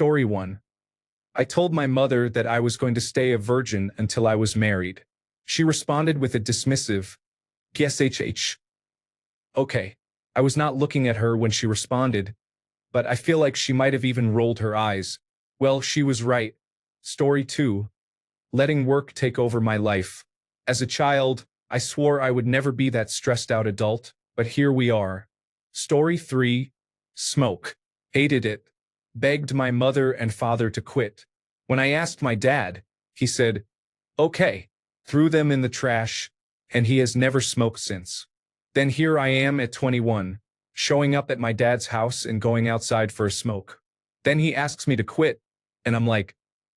Story 1. I told my mother that I was going to stay a virgin until I was married. She responded with a dismissive, "Guess HH." Okay. I was not looking at her when she responded, but I feel like she might have even rolled her eyes. Well, she was right. Story 2. Letting work take over my life. As a child, I swore I would never be that stressed out adult, but here we are. Story 3. Smoke. Hated it. Begged my mother and father to quit. When I asked my dad, he said, "Okay," threw them in the trash, and he has never smoked since. Then here I am at 21, showing up at my dad's house and going outside for a smoke. Then he asks me to quit, and I'm like,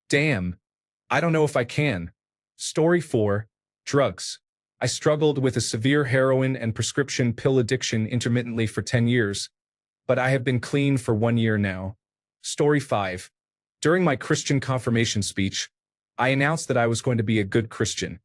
damn, I don't know if I can. Story 4. Drugs. I struggled with a severe heroin and prescription pill addiction intermittently for 10 years, but I have been clean for 1 year now. Story 5. During my Christian confirmation speech, I announced that I was going to be a good Christian.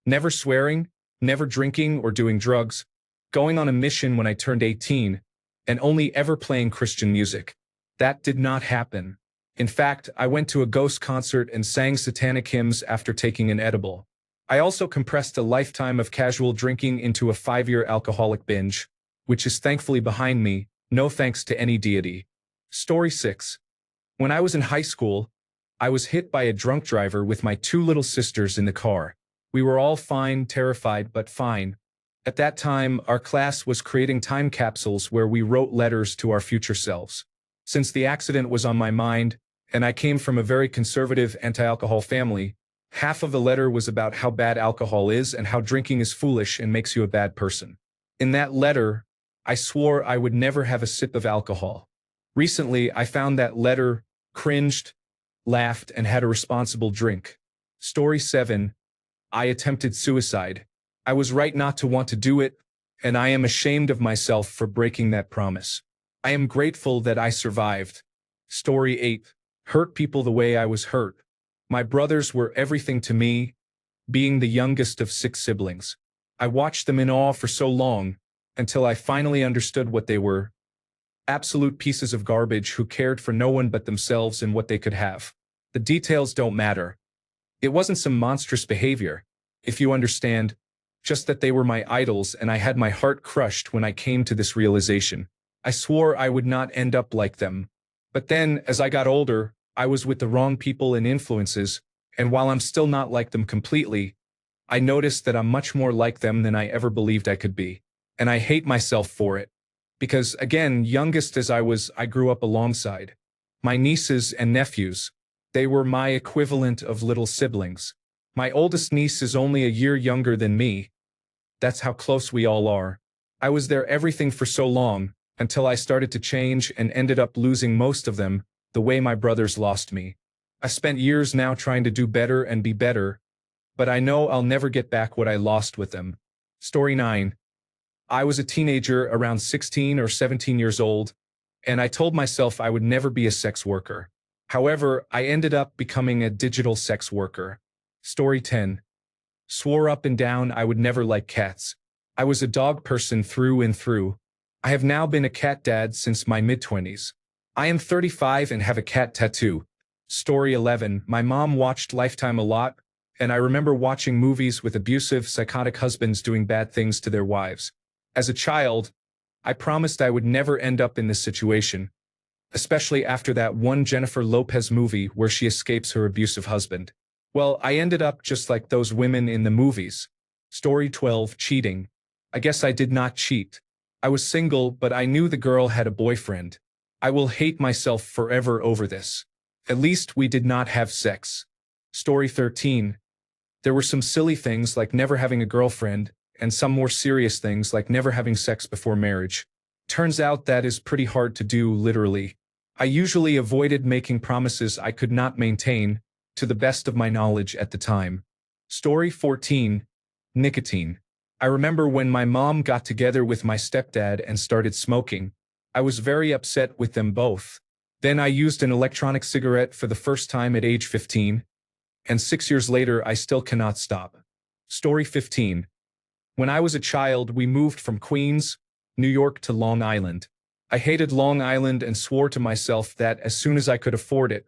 Never swearing, never drinking or doing drugs, going on a mission when I turned 18, and only ever playing Christian music. That did not happen. In fact, I went to a ghost concert and sang satanic hymns after taking an edible. I also compressed a lifetime of casual drinking into a 5-year alcoholic binge, which is thankfully behind me, no thanks to any deity. Story 6. When I was in high school, I was hit by a drunk driver with my 2 little sisters in the car. We were all fine, terrified, but fine. At that time, our class was creating time capsules where we wrote letters to our future selves. Since the accident was on my mind, and I came from a very conservative anti-alcohol family, half of the letter was about how bad alcohol is and how drinking is foolish and makes you a bad person. In that letter, I swore I would never have a sip of alcohol. Recently, I found that letter, cringed, laughed, and had a responsible drink. Story 7. I attempted suicide. I was right not to want to do it, and I am ashamed of myself for breaking that promise. I am grateful that I survived. Story 8. Hurt people the way I was hurt. My brothers were everything to me, being the youngest of 6 siblings. I watched them in awe for so long, until I finally understood what they were. Absolute pieces of garbage who cared for no one but themselves and what they could have. The details don't matter. It wasn't some monstrous behavior, if you understand, just that they were my idols and I had my heart crushed when I came to this realization. I swore I would not end up like them. But then, as I got older, I was with the wrong people and influences, and while I'm still not like them completely, I noticed that I'm much more like them than I ever believed I could be. And I hate myself for it. Because, again, youngest as I was, I grew up alongside my nieces and nephews. They were my equivalent of little siblings. My oldest niece is only a year younger than me. That's how close we all are. I was their everything for so long, until I started to change and ended up losing most of them, the way my brothers lost me. I spent years now trying to do better and be better, but I know I'll never get back what I lost with them. Story 9. I was a teenager around 16 or 17 years old, and I told myself I would never be a sex worker. However, I ended up becoming a digital sex worker. Story 10. Swore up and down I would never like cats. I was a dog person through and through. I have now been a cat dad since my mid-20s. I am 35 and have a cat tattoo. Story 11. My mom watched Lifetime a lot, and I remember watching movies with abusive, psychotic husbands doing bad things to their wives. As a child, I promised I would never end up in this situation, especially after that one Jennifer Lopez movie where she escapes her abusive husband. Well, I ended up just like those women in the movies. Story 12. Cheating. I guess I did not cheat. I was single, but I knew the girl had a boyfriend. I will hate myself forever over this. At least we did not have sex. Story 13. There were some silly things like never having a girlfriend, and some more serious things like never having sex before marriage. Turns out that is pretty hard to do, literally. I usually avoided making promises I could not maintain, to the best of my knowledge at the time. Story 14. Nicotine. I remember when my mom got together with my stepdad and started smoking. I was very upset with them both. Then I used an electronic cigarette for the first time at age 15, and 6 years later I still cannot stop. Story 15. When I was a child, we moved from Queens, New York to Long Island. I hated Long Island and swore to myself that as soon as I could afford it,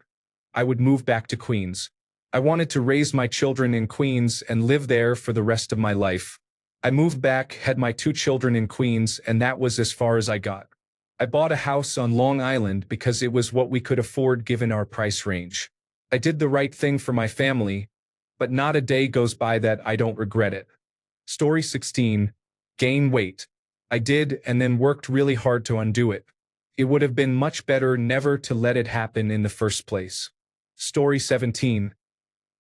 I would move back to Queens. I wanted to raise my children in Queens and live there for the rest of my life. I moved back, had my 2 children in Queens, and that was as far as I got. I bought a house on Long Island because it was what we could afford given our price range. I did the right thing for my family, but not a day goes by that I don't regret it. Story 16. Gain weight. I did and then worked really hard to undo it. It would have been much better never to let it happen in the first place. Story 17.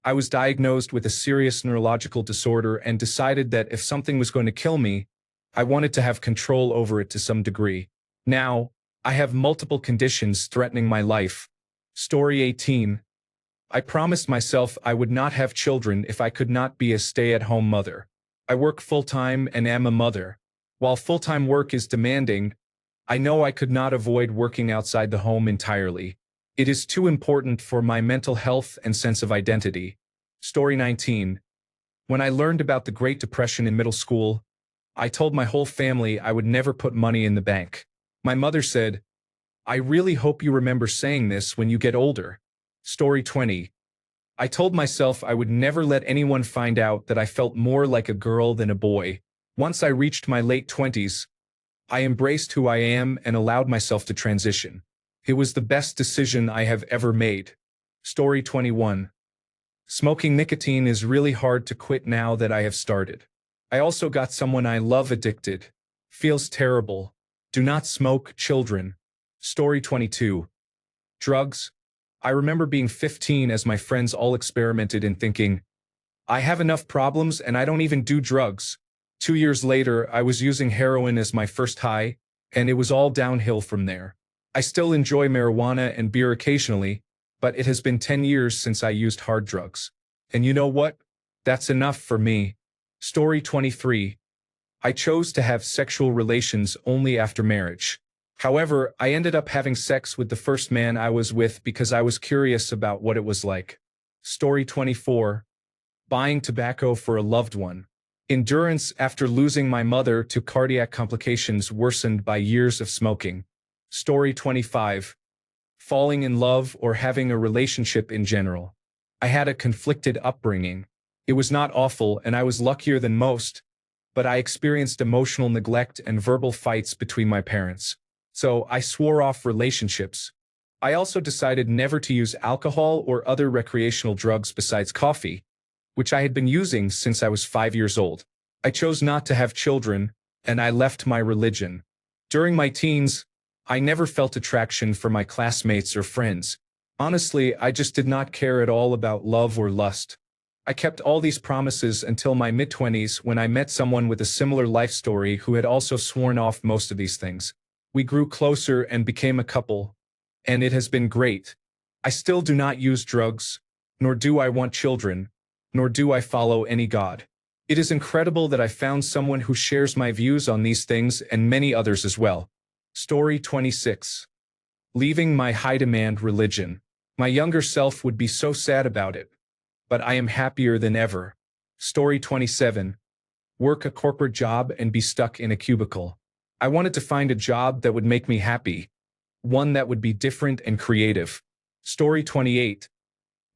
I was diagnosed with a serious neurological disorder and decided that if something was going to kill me, I wanted to have control over it to some degree. Now, I have multiple conditions threatening my life. Story 18. I promised myself I would not have children if I could not be a stay-at-home mother. I work full-time and am a mother. While full-time work is demanding, I know I could not avoid working outside the home entirely. It is too important for my mental health and sense of identity. Story 19. When I learned about the Great Depression in middle school, I told my whole family I would never put money in the bank. My mother said, "I really hope you remember saying this when you get older." Story 20. I told myself I would never let anyone find out that I felt more like a girl than a boy. Once I reached my late 20s, I embraced who I am and allowed myself to transition. It was the best decision I have ever made. Story 21. Smoking nicotine is really hard to quit now that I have started. I also got someone I love addicted. Feels terrible. Do not smoke, children. Story 22. Drugs. I remember being 15 as my friends all experimented and thinking, I have enough problems and I don't even do drugs. 2 years later, I was using heroin as my first high, and it was all downhill from there. I still enjoy marijuana and beer occasionally, but it has been 10 years since I used hard drugs. And you know what? That's enough for me. Story 23. I chose to have sexual relations only after marriage. However, I ended up having sex with the first man I was with because I was curious about what it was like. Story 24. Buying tobacco for a loved one. Endurance after losing my mother to cardiac complications worsened by years of smoking. Story 25. Falling in love or having a relationship in general. I had a conflicted upbringing. It was not awful and I was luckier than most, but I experienced emotional neglect and verbal fights between my parents. So I swore off relationships. I also decided never to use alcohol or other recreational drugs besides coffee, which I had been using since I was 5 years old. I chose not to have children, and I left my religion. During my teens, I never felt attraction for my classmates or friends. Honestly, I just did not care at all about love or lust. I kept all these promises until my mid-20s when I met someone with a similar life story who had also sworn off most of these things. We grew closer and became a couple, and it has been great. I still do not use drugs, nor do I want children, nor do I follow any god. It is incredible that I found someone who shares my views on these things and many others as well. Story 26. Leaving my high-demand religion. My younger self would be so sad about it, but I am happier than ever. Story 27. Work a corporate job and be stuck in a cubicle. I wanted to find a job that would make me happy, one that would be different and creative. Story 28.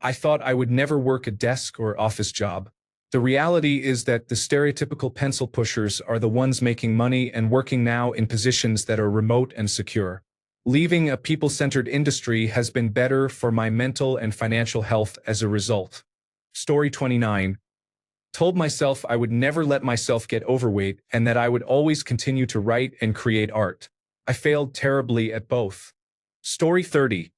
I thought I would never work a desk or office job. The reality is that the stereotypical pencil pushers are the ones making money and working now in positions that are remote and secure. Leaving a people-centered industry has been better for my mental and financial health as a result. Story 29. Told myself I would never let myself get overweight and that I would always continue to write and create art. I failed terribly at both. Story 30.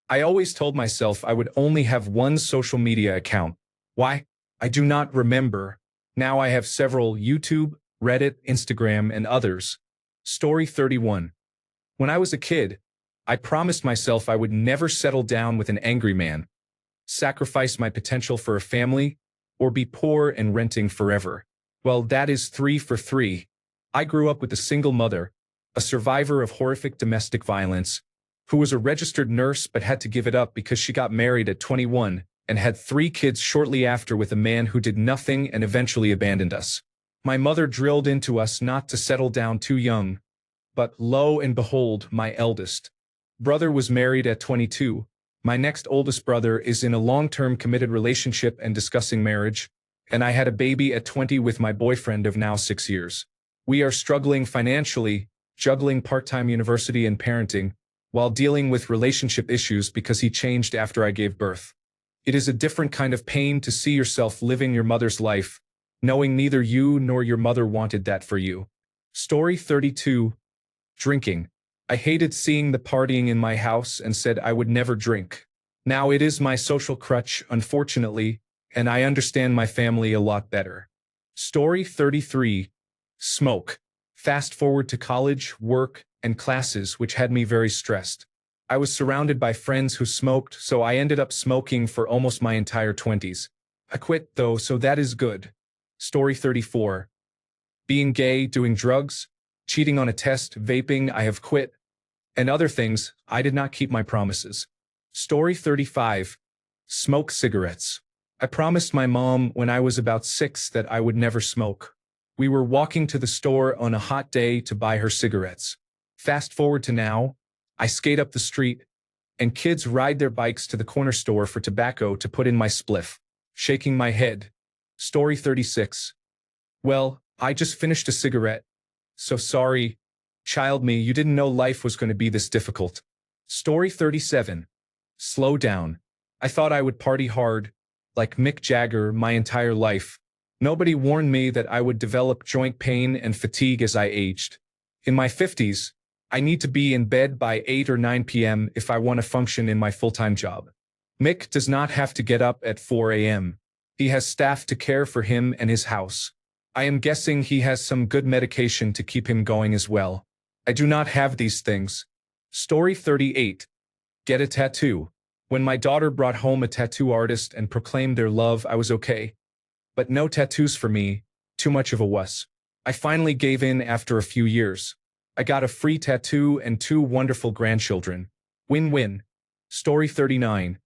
I always told myself I would only have one social media account. Why? I do not remember. Now I have several: YouTube, Reddit, Instagram, and others. Story 31. When I was a kid, I promised myself I would never settle down with an angry man, sacrifice my potential for a family, or be poor and renting forever. Well, that is 3 for 3. I grew up with a single mother, a survivor of horrific domestic violence, who was a registered nurse but had to give it up because she got married at 21 and had 3 kids shortly after with a man who did nothing and eventually abandoned us. My mother drilled into us not to settle down too young, But lo and behold, my eldest brother was married at 22. My next oldest brother is in a long-term committed relationship and discussing marriage, and I had a baby at 20 with my boyfriend of now 6 years. We are struggling financially, juggling part-time university and parenting, while dealing with relationship issues because he changed after I gave birth. It is a different kind of pain to see yourself living your mother's life, knowing neither you nor your mother wanted that for you. Story 32. Drinking. I hated seeing the partying in my house and said I would never drink. Now it is my social crutch, unfortunately, and I understand my family a lot better. Story 33. Smoke. Fast forward to college, work, and classes, which had me very stressed. I was surrounded by friends who smoked, so I ended up smoking for almost my entire 20s. I quit, though, so that is good. Story 34. Being gay, doing drugs, cheating on a test, vaping, I have quit, and other things, I did not keep my promises. Story 35. Smoke cigarettes. I promised my mom when I was about 6 that I would never smoke. We were walking to the store on a hot day to buy her cigarettes. Fast forward to now, I skate up the street, and kids ride their bikes to the corner store for tobacco to put in my spliff. Shaking my head. Story 36. Well, I just finished a cigarette. So sorry, child me, you didn't know life was going to be this difficult. Story 37. Slow down. I thought I would party hard, like Mick Jagger, my entire life. Nobody warned me that I would develop joint pain and fatigue as I aged. In my 50s, I need to be in bed by 8 or 9 p.m. if I want to function in my full-time job. Mick does not have to get up at 4 a.m. He has staff to care for him and his house. I am guessing he has some good medication to keep him going as well. I do not have these things. Story 38. Get a tattoo. When my daughter brought home a tattoo artist and proclaimed their love, I was okay. But no tattoos for me, too much of a wuss. I finally gave in after a few years. I got a free tattoo and 2 wonderful grandchildren. Win-win. Story 39.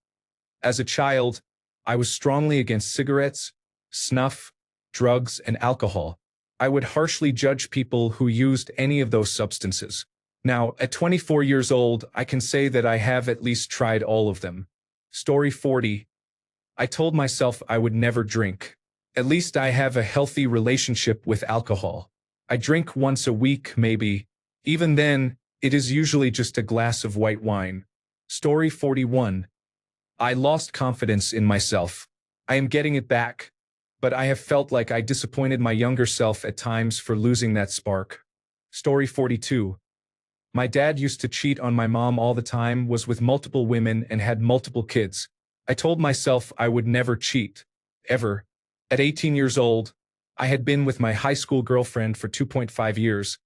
As a child, I was strongly against cigarettes, snuff, drugs, and alcohol. I would harshly judge people who used any of those substances. Now, at 24 years old, I can say that I have at least tried all of them. Story 40. I told myself I would never drink. At least I have a healthy relationship with alcohol. I drink once a week, maybe. Even then, it is usually just a glass of white wine. Story 41. I lost confidence in myself. I am getting it back, but I have felt like I disappointed my younger self at times for losing that spark. Story 42. My dad used to cheat on my mom all the time, was with multiple women, and had multiple kids. I told myself I would never cheat. Ever. At 18 years old, I had been with my high school girlfriend for 2.5 years,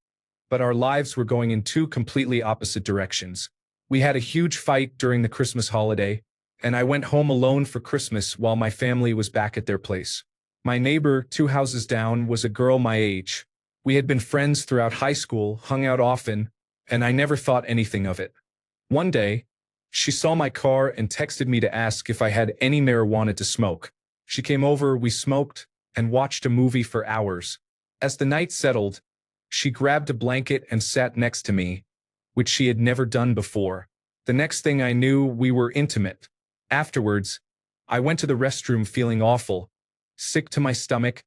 but our lives were going in 2 completely opposite directions. We had a huge fight during the Christmas holiday, and I went home alone for Christmas while my family was back at their place. My neighbor, 2 houses down, was a girl my age. We had been friends throughout high school, hung out often, and I never thought anything of it. One day, she saw my car and texted me to ask if I had any marijuana to smoke. She came over, we smoked, and watched a movie for hours. As the night settled, she grabbed a blanket and sat next to me, which she had never done before. The next thing I knew, we were intimate. Afterwards, I went to the restroom feeling awful, sick to my stomach,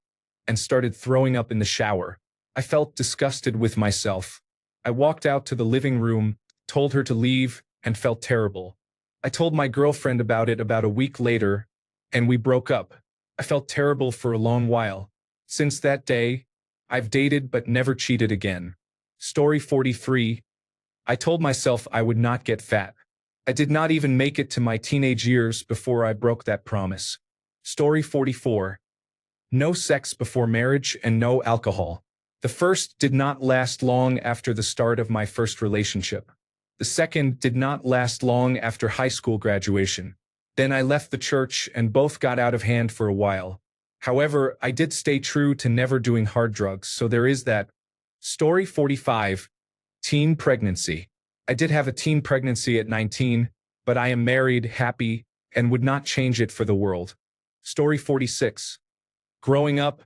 and started throwing up in the shower. I felt disgusted with myself. I walked out to the living room, told her to leave, and felt terrible. I told my girlfriend about it about a week later, and we broke up. I felt terrible for a long while. Since that day, I've dated but never cheated again. Story 43. I told myself I would not get fat. I did not even make it to my teenage years before I broke that promise. Story 44. No sex before marriage and no alcohol. The first did not last long after the start of my first relationship. The second did not last long after high school graduation. Then I left the church and both got out of hand for a while. However, I did stay true to never doing hard drugs, so there is that. Story 45. Teen pregnancy. I did have a teen pregnancy at 19, but I am married, happy, and would not change it for the world. Story 46. Growing up,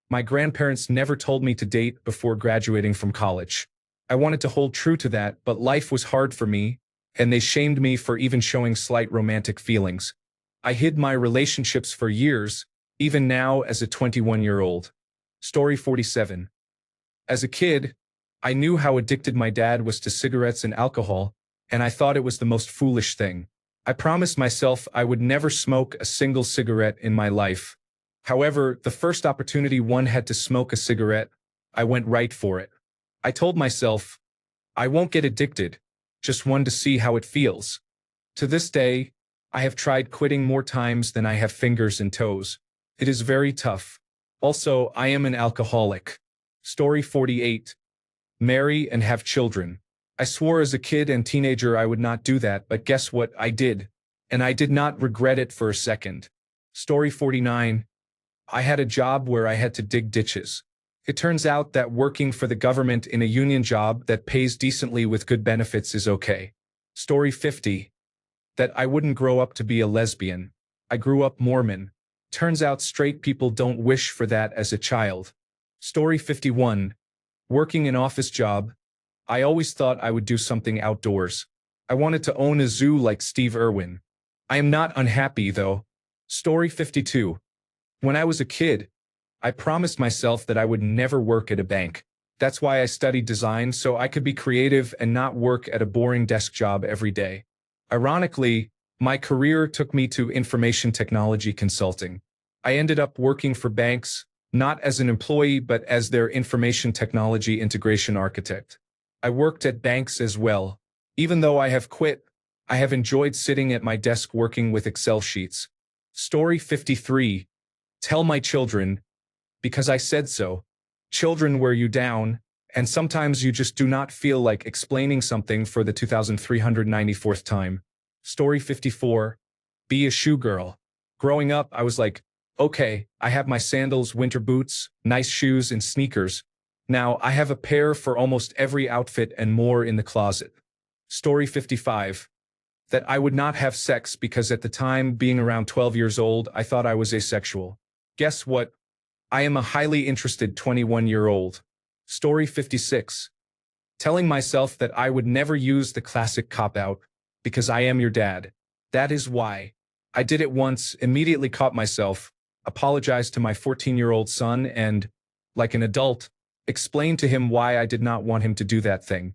my grandparents never told me to date before graduating from college. I wanted to hold true to that, but life was hard for me, and they shamed me for even showing slight romantic feelings. I hid my relationships for years, even now as a 21-year-old. Story 47. As a kid, I knew how addicted my dad was to cigarettes and alcohol, and I thought it was the most foolish thing. I promised myself I would never smoke a single cigarette in my life. However, the first opportunity one had to smoke a cigarette, I went right for it. I told myself, I won't get addicted, just one to see how it feels. To this day, I have tried quitting more times than I have fingers and toes. It is very tough. Also, I am an alcoholic. Story 48. Marry and have children. I swore as a kid and teenager I would not do that, but guess what? I did. And I did not regret it for a second. Story 49. I had a job where I had to dig ditches. It turns out that working for the government in a union job that pays decently with good benefits is okay. Story 50. That I wouldn't grow up to be a lesbian. I grew up Mormon. Turns out straight people don't wish for that as a child. Story 51. Working an office job. I always thought I would do something outdoors. I wanted to own a zoo like Steve Irwin. I am not unhappy, though. Story 52. When I was a kid, I promised myself that I would never work at a bank. That's why I studied design, so I could be creative and not work at a boring desk job every day. Ironically, my career took me to information technology consulting. I ended up working for banks, not as an employee but as their information technology integration architect. I worked at banks as well. Even though I have quit, I have enjoyed sitting at my desk working with Excel sheets. Story 53. Tell my children, because I said so. Children wear you down, and sometimes you just do not feel like explaining something for the 2394th time. Story 54. Be a shoe girl. Growing up, I was like, okay, I have my sandals, winter boots, nice shoes, and sneakers. Now I have a pair for almost every outfit and more in the closet. Story 55. That I would not have sex because at the time, being around 12 years old, I thought I was asexual. Guess what? I am a highly interested 21-year-old. Story 56. Telling myself that I would never use the classic cop-out, because I am your dad. That is why. I did it once, immediately caught myself, apologized to my 14-year-old son and, like an adult, explained to him why I did not want him to do that thing.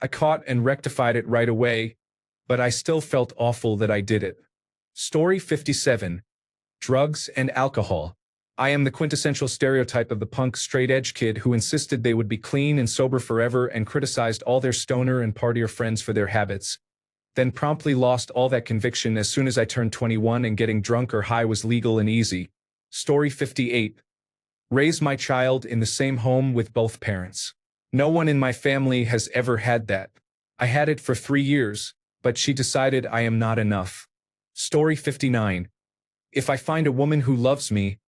I caught and rectified it right away, but I still felt awful that I did it. Story 57. Drugs and alcohol. I am the quintessential stereotype of the punk straight-edge kid who insisted they would be clean and sober forever and criticized all their stoner and partier friends for their habits, then promptly lost all that conviction as soon as I turned 21 and getting drunk or high was legal and easy. Story 58. Raise my child in the same home with both parents. No one in my family has ever had that. I had it for 3 years, but she decided I am not enough. Story 59. If I find a woman who loves me,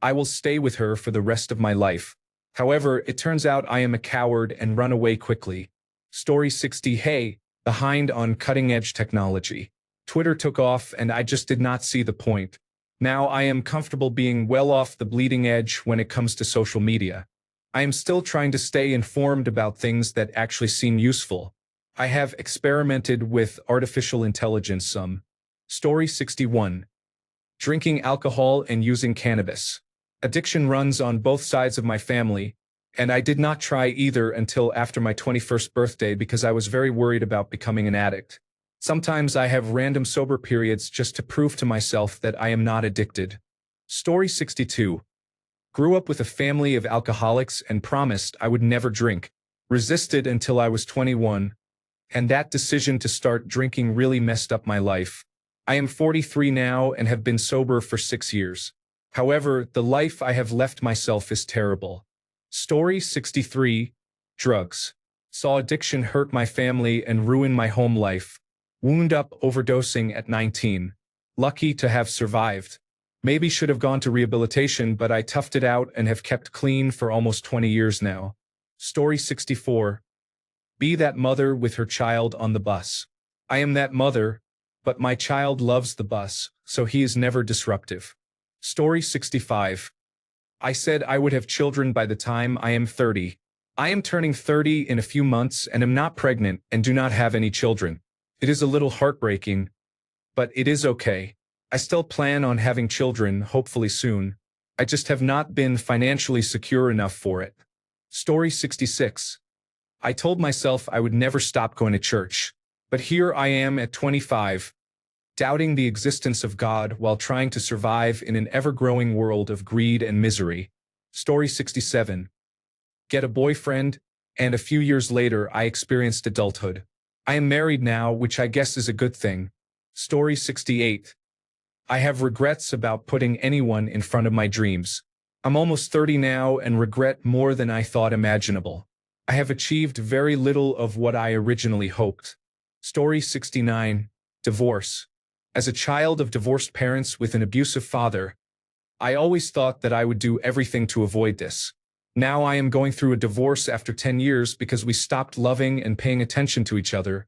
I will stay with her for the rest of my life. However, it turns out I am a coward and run away quickly. Story 60. Hey, behind on cutting-edge technology. Twitter took off and I just did not see the point. Now I am comfortable being well off the bleeding edge when it comes to social media. I am still trying to stay informed about things that actually seem useful. I have experimented with artificial intelligence some. Story 61. Drinking alcohol and using cannabis. Addiction runs on both sides of my family, and I did not try either until after my 21st birthday because I was very worried about becoming an addict. Sometimes I have random sober periods just to prove to myself that I am not addicted. Story 62. Grew up with a family of alcoholics and promised I would never drink. Resisted until I was 21, and that decision to start drinking really messed up my life. I am 43 now and have been sober for 6 years. However, the life I have left myself is terrible. Story 63. Drugs. Saw addiction hurt my family and ruin my home life. Wound up overdosing at 19. Lucky to have survived. Maybe should have gone to rehabilitation, but I toughed it out and have kept clean for almost 20 years now. Story 64. Be that mother with her child on the bus. I am that mother, but my child loves the bus, so he is never disruptive. Story 65. I said I would have children by the time I am 30. I am turning 30 in a few months and am not pregnant and do not have any children. It is a little heartbreaking, but it is okay. I still plan on having children, hopefully soon. I just have not been financially secure enough for it. Story 66. I told myself I would never stop going to church, but here I am at 25, doubting the existence of God while trying to survive in an ever-growing world of greed and misery. Story 67. Get a boyfriend, and a few years later I experienced adulthood. I am married now, which I guess is a good thing. Story 68. I have regrets about putting anyone in front of my dreams. I'm almost 30 now and regret more than I thought imaginable. I have achieved very little of what I originally hoped. Story 69. Divorce. As a child of divorced parents with an abusive father, I always thought that I would do everything to avoid this. Now I am going through a divorce after 10 years because we stopped loving and paying attention to each other,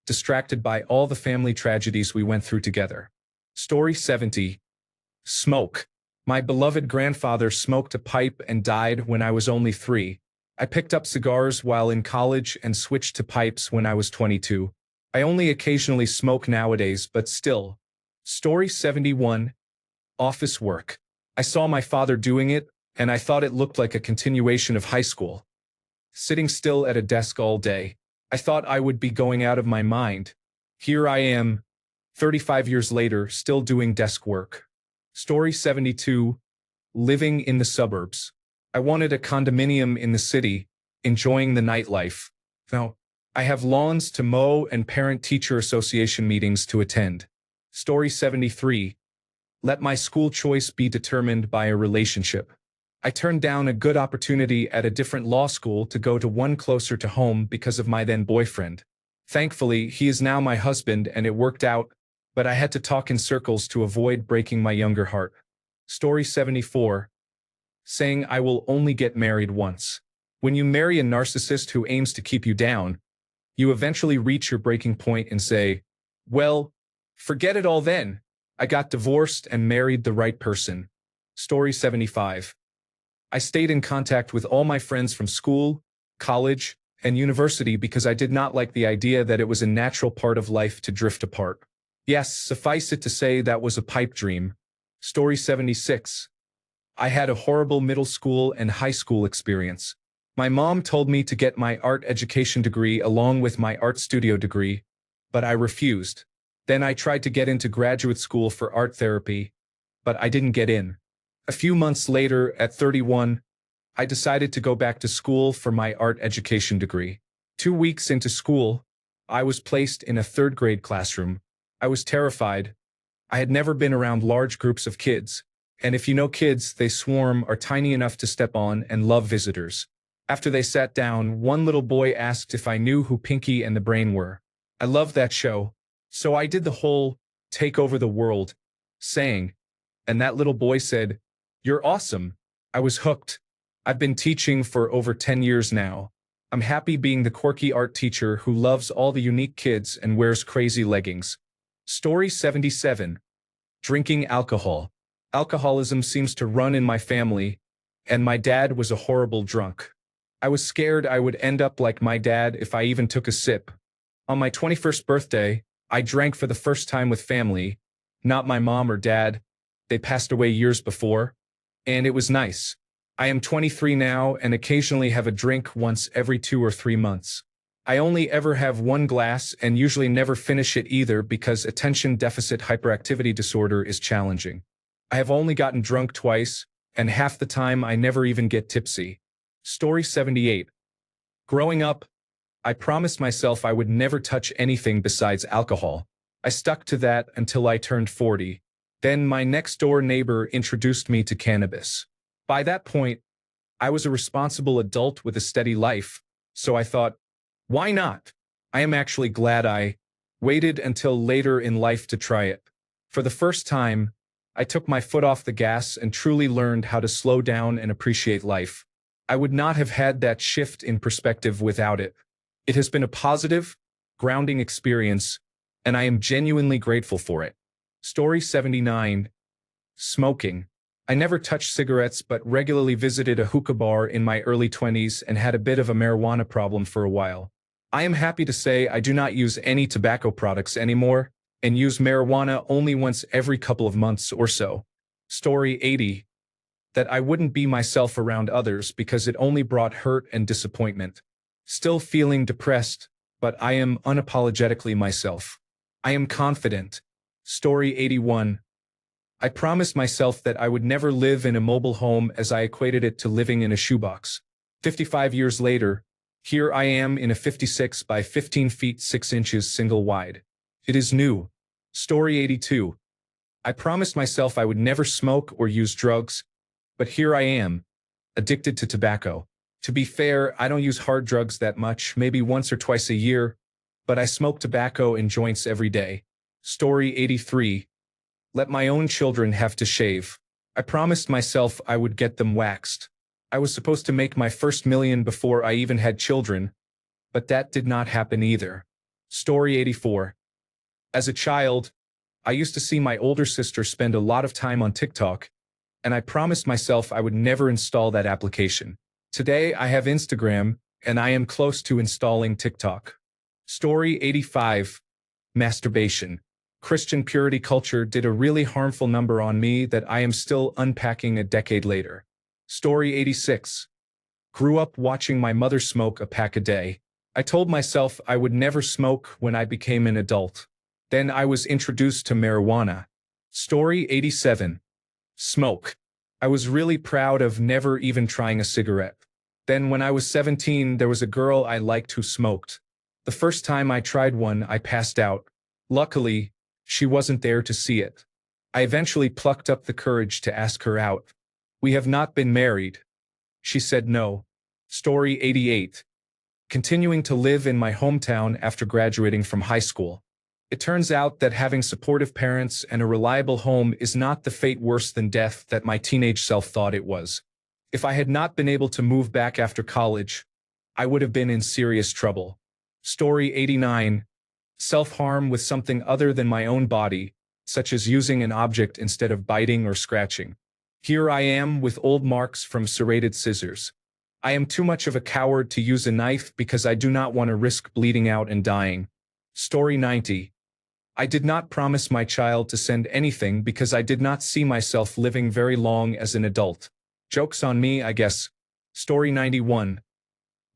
distracted by all the family tragedies we went through together. Story 70. Smoke. My beloved grandfather smoked a pipe and died when I was only 3. I picked up cigars while in college and switched to pipes when I was 22. I only occasionally smoke nowadays, but still. Story 71. Office work. I saw my father doing it, and I thought it looked like a continuation of high school. Sitting still at a desk all day. I thought I would be going out of my mind. Here I am, 35 years later, still doing desk work. Story 72. Living in the suburbs. I wanted a condominium in the city, enjoying the nightlife. Now, I have lawns to mow and parent-teacher association meetings to attend. Story 73. Let my school choice be determined by a relationship. I turned down a good opportunity at a different law school to go to one closer to home because of my then boyfriend. Thankfully, he is now my husband and it worked out, but I had to talk in circles to avoid breaking my younger heart. Story 74. Saying I will only get married once. When you marry a narcissist who aims to keep you down, you eventually reach your breaking point and say, well, forget it all then. I got divorced and married the right person. Story 75. I stayed in contact with all my friends from school, college, and university because I did not like the idea that it was a natural part of life to drift apart. Yes, suffice it to say that was a pipe dream. Story 76. I had a horrible middle school and high school experience. My mom told me to get my art education degree along with my art studio degree, but I refused. Then I tried to get into graduate school for art therapy, but I didn't get in. A few months later, at 31, I decided to go back to school for my art education degree. 2 weeks into school, I was placed in a third-grade classroom. I was terrified. I had never been around large groups of kids, and if you know kids, they swarm, are tiny enough to step on, and love visitors. After they sat down, one little boy asked if I knew who Pinky and the Brain were. I loved that show, so I did the whole take over the world saying, and that little boy said, "You're awesome." I was hooked. I've been teaching for over 10 years now. I'm happy being the quirky art teacher who loves all the unique kids and wears crazy leggings. Story 77. Drinking alcohol. Alcoholism seems to run in my family, and my dad was a horrible drunk. I was scared I would end up like my dad if I even took a sip. On my 21st birthday, I drank for the first time with family, not my mom or dad. They passed away years before, and it was nice. I am 23 now and occasionally have a drink once every 2 or 3 months. I only ever have one glass and usually never finish it either because attention deficit hyperactivity disorder is challenging. I have only gotten drunk twice, and half the time I never even get tipsy. Story 78. Growing up, I promised myself I would never touch anything besides alcohol. I stuck to that until I turned 40. Then my next-door neighbor introduced me to cannabis. By that point, I was a responsible adult with a steady life, so I thought, why not? I am actually glad I waited until later in life to try it. For the first time, I took my foot off the gas and truly learned how to slow down and appreciate life. I would not have had that shift in perspective without it. It has been a positive, grounding experience, and I am genuinely grateful for it. Story 79. Smoking. I never touched cigarettes but regularly visited a hookah bar in my early 20s and had a bit of a marijuana problem for a while. I am happy to say I do not use any tobacco products anymore and use marijuana only once every couple of months or so. Story 80. That I wouldn't be myself around others because it only brought hurt and disappointment. Still feeling depressed, but I am unapologetically myself. I am confident. Story 81. I promised myself that I would never live in a mobile home as I equated it to living in a shoebox. 55 years later, here I am in a 56 by 15 feet 6 inches single wide. It is new. Story 82. I promised myself I would never smoke or use drugs, but here I am, addicted to tobacco. To be fair, I don't use hard drugs that much, maybe once or twice a year, but I smoke tobacco and joints every day. Story 83. Let my own children have to shave. I promised myself I would get them waxed. I was supposed to make my first million before I even had children, but that did not happen either. Story 84. As a child, I used to see my older sister spend a lot of time on TikTok, and I promised myself I would never install that application. Today I have Instagram, and I am close to installing TikTok. Story 85. Masturbation. Christian purity culture did a really harmful number on me that I am still unpacking a decade later. Story 86. Grew up watching my mother smoke a pack a day. I told myself I would never smoke when I became an adult. Then I was introduced to marijuana. Story 87. Smoke. I was really proud of never even trying a cigarette. Then when I was 17, there was a girl I liked who smoked. The first time I tried one, I passed out. Luckily, she wasn't there to see it. I eventually plucked up the courage to ask her out. We have not been married. She said no. Story 88. Continuing to live in my hometown after graduating from high school. It turns out that having supportive parents and a reliable home is not the fate worse than death that my teenage self thought it was. If I had not been able to move back after college, I would have been in serious trouble. Story 89. Self-harm with something other than my own body, such as using an object instead of biting or scratching. Here I am with old marks from serrated scissors. I am too much of a coward to use a knife because I do not want to risk bleeding out and dying. Story 90. I did not promise my child to send anything because I did not see myself living very long as an adult. Joke's on me, I guess. Story 91.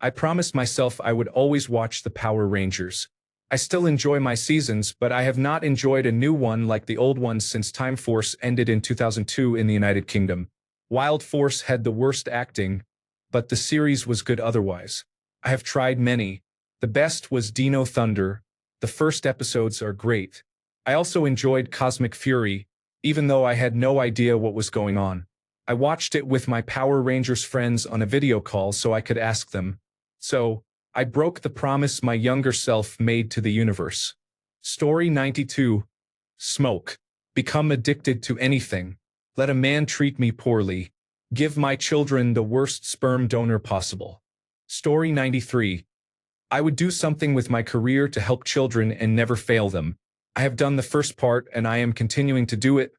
I promised myself I would always watch the Power Rangers. I still enjoy my seasons, but I have not enjoyed a new one like the old ones since Time Force ended in 2002 in the United Kingdom. Wild Force had the worst acting, but the series was good otherwise. I have tried many. The best was Dino Thunder. The first episodes are great. I also enjoyed Cosmic Fury, even though I had no idea what was going on. I watched it with my Power Rangers friends on a video call so I could ask them. So, I broke the promise my younger self made to the universe. Story 92. Smoke. Become addicted to anything. Let a man treat me poorly. Give my children the worst sperm donor possible. Story 93. I would do something with my career to help children and never fail them. I have done the first part and I am continuing to do it,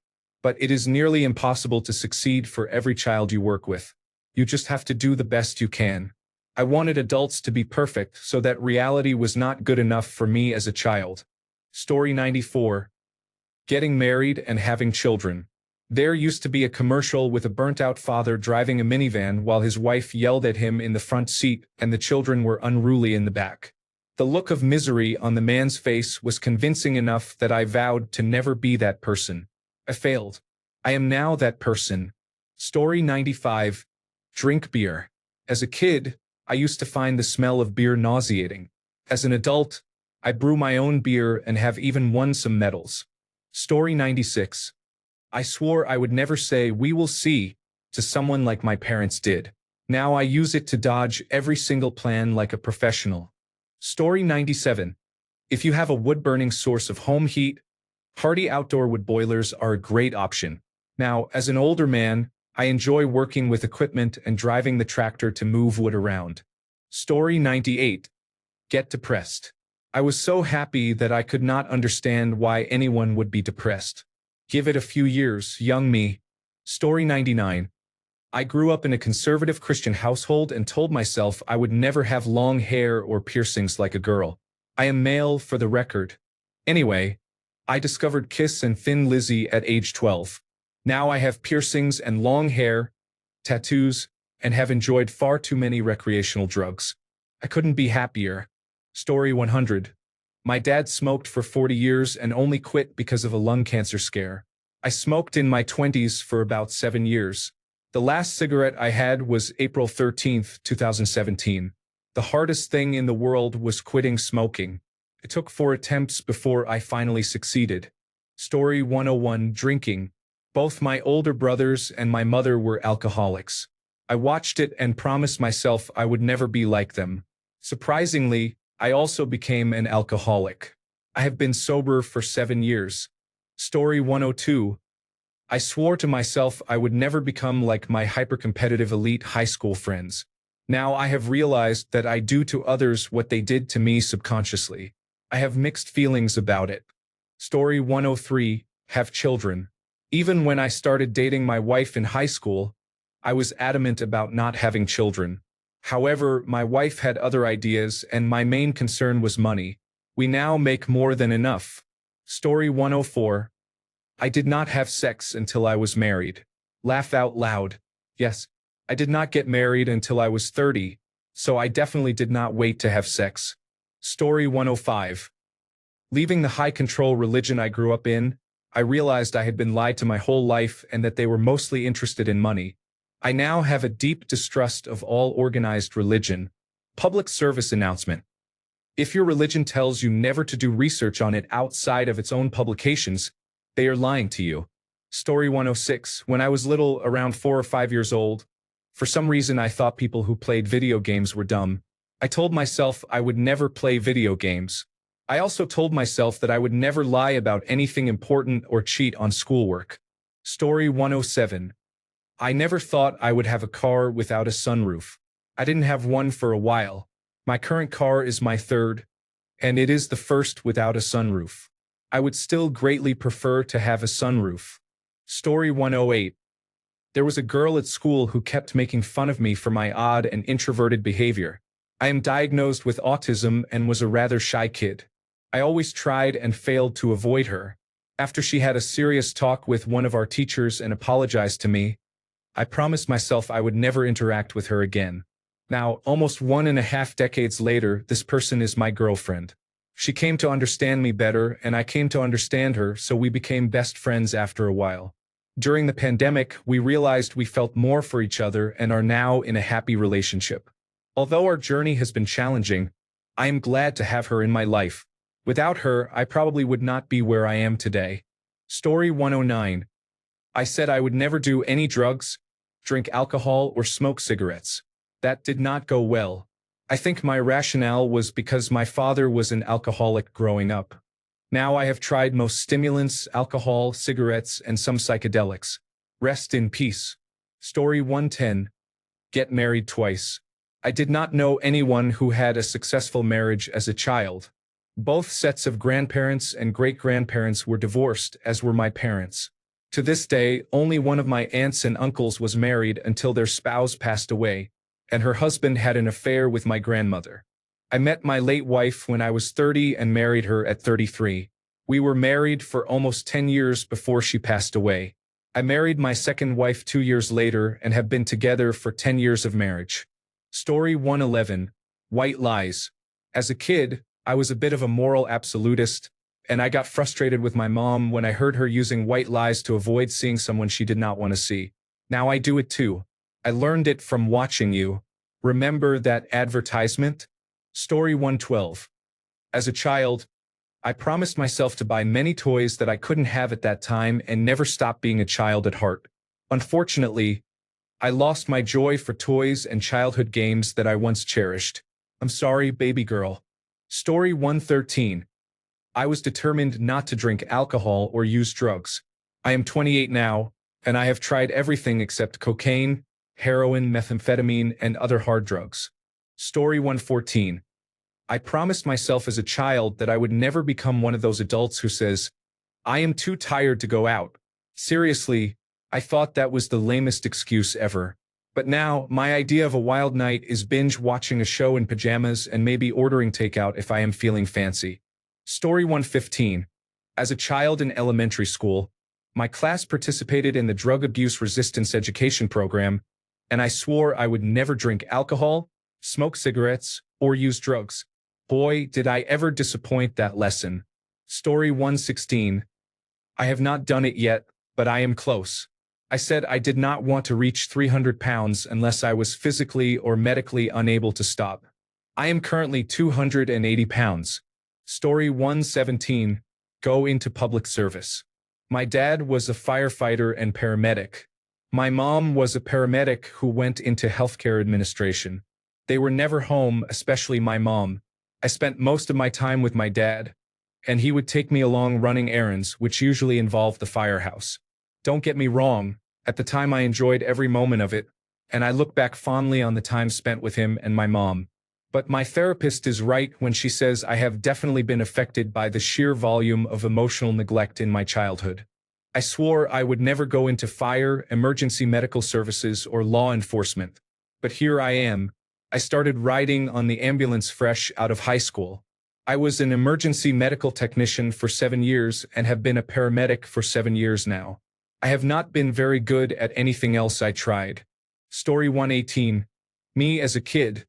but it is nearly impossible to succeed for every child you work with. You just have to do the best you can. I wanted adults to be perfect so that reality was not good enough for me as a child. Story 94. Getting married and having children. There used to be a commercial with a burnt-out father driving a minivan while his wife yelled at him in the front seat and the children were unruly in the back. The look of misery on the man's face was convincing enough that I vowed to never be that person. I failed. I am now that person. Story 95. Drink beer. As a kid, I used to find the smell of beer nauseating. As an adult, I brew my own beer and have even won some medals. Story 96. I swore I would never say "we will see" to someone like my parents did. Now I use it to dodge every single plan like a professional. Story 97. If you have a wood-burning source of home heat, hardy outdoor wood boilers are a great option. Now, as an older man, I enjoy working with equipment and driving the tractor to move wood around. Story 98. Get depressed. I was so happy that I could not understand why anyone would be depressed. Give it a few years, young me. Story 99. I grew up in a conservative Christian household and told myself I would never have long hair or piercings like a girl. I am male for the record. Anyway, I discovered Kiss and Thin Lizzy at age 12. Now I have piercings and long hair, tattoos, and have enjoyed far too many recreational drugs. I couldn't be happier. Story 100. My dad smoked for 40 years and only quit because of a lung cancer scare. I smoked in my 20s for about 7 years. The last cigarette I had was April 13th, 2017. The hardest thing in the world was quitting smoking. It took 4 attempts before I finally succeeded. Story 101. Drinking. Both my older brothers and my mother were alcoholics. I watched it and promised myself I would never be like them. Surprisingly, I also became an alcoholic. I have been sober for 7 years. Story 102. I swore to myself I would never become like my hyper-competitive elite high school friends. Now I have realized that I do to others what they did to me subconsciously. I have mixed feelings about it. Story 103. Have children. Even when I started dating my wife in high school, I was adamant about not having children. However, my wife had other ideas and my main concern was money. We now make more than enough. Story 104. I did not have sex until I was married. Laugh out loud. Yes, I did not get married until I was 30, so I definitely did not wait to have sex. Story 105. Leaving the high-control religion I grew up in, I realized I had been lied to my whole life and that they were mostly interested in money. I now have a deep distrust of all organized religion. Public service announcement. If your religion tells you never to do research on it outside of its own publications, they are lying to you. Story 106. When I was little, around 4 or 5 years old, for some reason I thought people who played video games were dumb. I told myself I would never play video games. I also told myself that I would never lie about anything important or cheat on schoolwork. Story 107. I never thought I would have a car without a sunroof. I didn't have one for a while. My current car is my third, and it is the first without a sunroof. I would still greatly prefer to have a sunroof. Story 108. There was a girl at school who kept making fun of me for my odd and introverted behavior. I am diagnosed with autism and was a rather shy kid. I always tried and failed to avoid her. After she had a serious talk with one of our teachers and apologized to me, I promised myself I would never interact with her again. Now, almost 1.5 decades later, this person is my girlfriend. She came to understand me better, and I came to understand her, so we became best friends after a while. During the pandemic, we realized we felt more for each other and are now in a happy relationship. Although our journey has been challenging, I am glad to have her in my life. Without her, I probably would not be where I am today. Story 109. I said I would never do any drugs, drink alcohol, or smoke cigarettes. That did not go well. I think my rationale was because my father was an alcoholic growing up. Now I have tried most stimulants, alcohol, cigarettes, and some psychedelics. Rest in peace. Story 110. Get married twice. I did not know anyone who had a successful marriage as a child. Both sets of grandparents and great-grandparents were divorced, as were my parents. To this day, only one of my aunts and uncles was married until their spouse passed away, and her husband had an affair with my grandmother. I met my late wife when I was 30 and married her at 33. We were married for almost 10 years before she passed away. I married my second wife 2 years later and have been together for 10 years of marriage. Story 111. White lies. As a kid, I was a bit of a moral absolutist, and I got frustrated with my mom when I heard her using white lies to avoid seeing someone she did not want to see. Now I do it too. I learned it from watching you. Remember that advertisement? Story 112. As a child, I promised myself to buy many toys that I couldn't have at that time and never stop being a child at heart. Unfortunately, I lost my joy for toys and childhood games that I once cherished. I'm sorry, baby girl. Story 113. I was determined not to drink alcohol or use drugs. I am 28 now, and I have tried everything except cocaine, heroin, methamphetamine, and other hard drugs. Story 114. I promised myself as a child that I would never become one of those adults who says, I am too tired to go out. Seriously, I thought that was the lamest excuse ever. But now, my idea of a wild night is binge watching a show in pajamas and maybe ordering takeout if I am feeling fancy. Story 115. As a child in elementary school, my class participated in the drug abuse resistance education program, and I swore I would never drink alcohol, smoke cigarettes, or use drugs. Boy, did I ever disappoint that lesson. Story 116. I have not done it yet, but I am close. I said I did not want to reach 300 pounds unless I was physically or medically unable to stop. I am currently 280 pounds. Story 117. Go into public service. My dad was a firefighter and paramedic. My mom was a paramedic who went into healthcare administration. They were never home, especially my mom. I spent most of my time with my dad, and he would take me along running errands, which usually involved the firehouse. Don't get me wrong, at the time I enjoyed every moment of it, and I look back fondly on the time spent with him and my mom. But my therapist is right when she says I have definitely been affected by the sheer volume of emotional neglect in my childhood. I swore I would never go into fire, emergency medical services, or law enforcement. But here I am. I started riding on the ambulance fresh out of high school. I was an emergency medical technician for 7 years and have been a paramedic for 7 years now. I have not been very good at anything else I tried. Story 118. Me as a kid.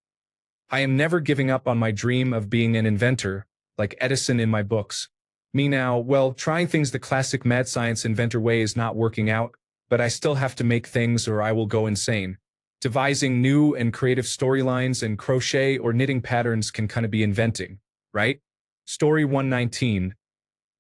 I am never giving up on my dream of being an inventor, like Edison in my books. Me now, well, trying things the classic mad science inventor way is not working out, but I still have to make things or I will go insane. Devising new and creative storylines and crochet or knitting patterns can kind of be inventing, right? Story 119.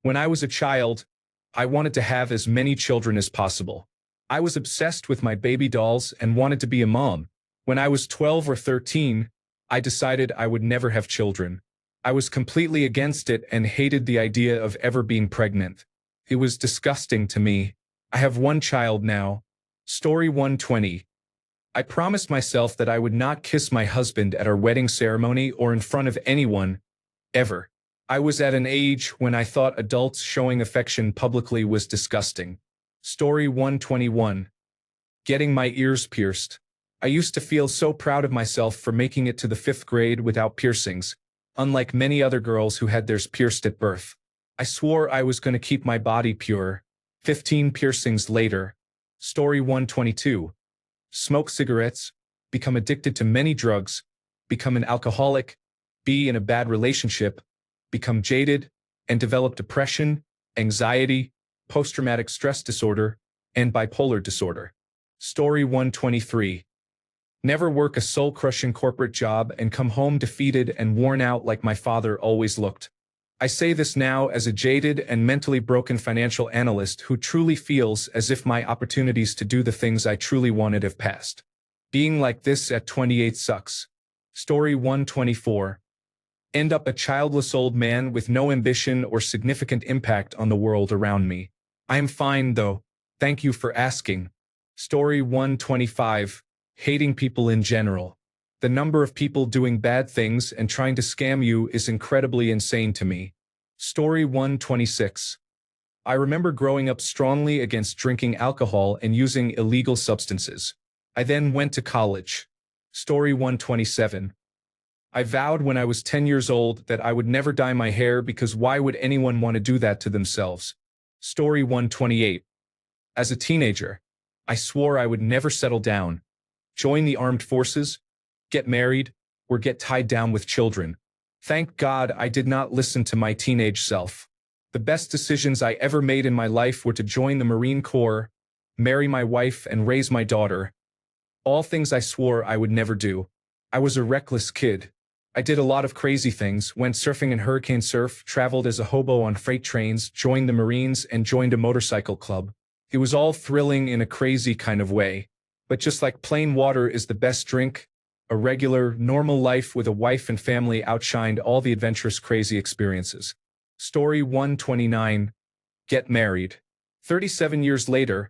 When I was a child, I wanted to have as many children as possible. I was obsessed with my baby dolls and wanted to be a mom. When I was 12 or 13, I decided I would never have children. I was completely against it and hated the idea of ever being pregnant. It was disgusting to me. I have one child now. Story 120. I promised myself that I would not kiss my husband at our wedding ceremony or in front of anyone, ever. I was at an age when I thought adults showing affection publicly was disgusting. Story 121. Getting my ears pierced. I used to feel so proud of myself for making it to the 5th grade without piercings, unlike many other girls who had theirs pierced at birth. I swore I was going to keep my body pure. 15 piercings later. Story 122. Smoke cigarettes, become addicted to many drugs, become an alcoholic, be in a bad relationship, become jaded, and develop depression, anxiety, post-traumatic stress disorder, and bipolar disorder. Story 123. Never work a soul-crushing corporate job and come home defeated and worn out like my father always looked. I say this now as a jaded and mentally broken financial analyst who truly feels as if my opportunities to do the things I truly wanted have passed. Being like this at 28 sucks. Story 124. End up a childless old man with no ambition or significant impact on the world around me. I am fine though. Thank you for asking. Story 125. Hating people in general. The number of people doing bad things and trying to scam you is incredibly insane to me. Story 126. I remember growing up strongly against drinking alcohol and using illegal substances. I then went to college. Story 127. I vowed when I was 10 years old that I would never dye my hair because why would anyone want to do that to themselves? Story 128. As a teenager, I swore I would never settle down, join the armed forces, get married, or get tied down with children. Thank God I did not listen to my teenage self. The best decisions I ever made in my life were to join the Marine Corps, marry my wife, and raise my daughter. All things I swore I would never do. I was a reckless kid. I did a lot of crazy things, went surfing in hurricane surf, traveled as a hobo on freight trains, joined the Marines, and joined a motorcycle club. It was all thrilling in a crazy kind of way. But just like plain water is the best drink, a regular, normal life with a wife and family outshined all the adventurous, crazy experiences. Story 129. Get married. 37 years later,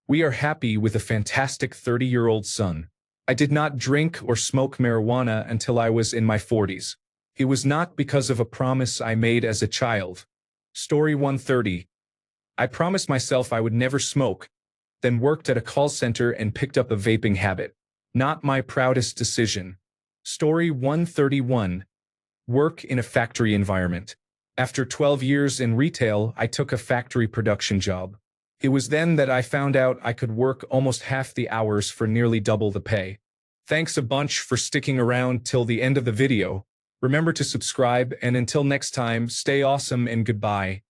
we are happy with a fantastic 30-year-old son. I did not drink or smoke marijuana until I was in my 40s. It was not because of a promise I made as a child. Story 130. I promised myself I would never smoke, then worked at a call center and picked up a vaping habit. Not my proudest decision. Story 131. Work in a factory environment. After 12 years in retail, I took a factory production job. It was then that I found out I could work almost half the hours for nearly double the pay. Thanks a bunch for sticking around till the end of the video. Remember to subscribe, and until next time, stay awesome and goodbye.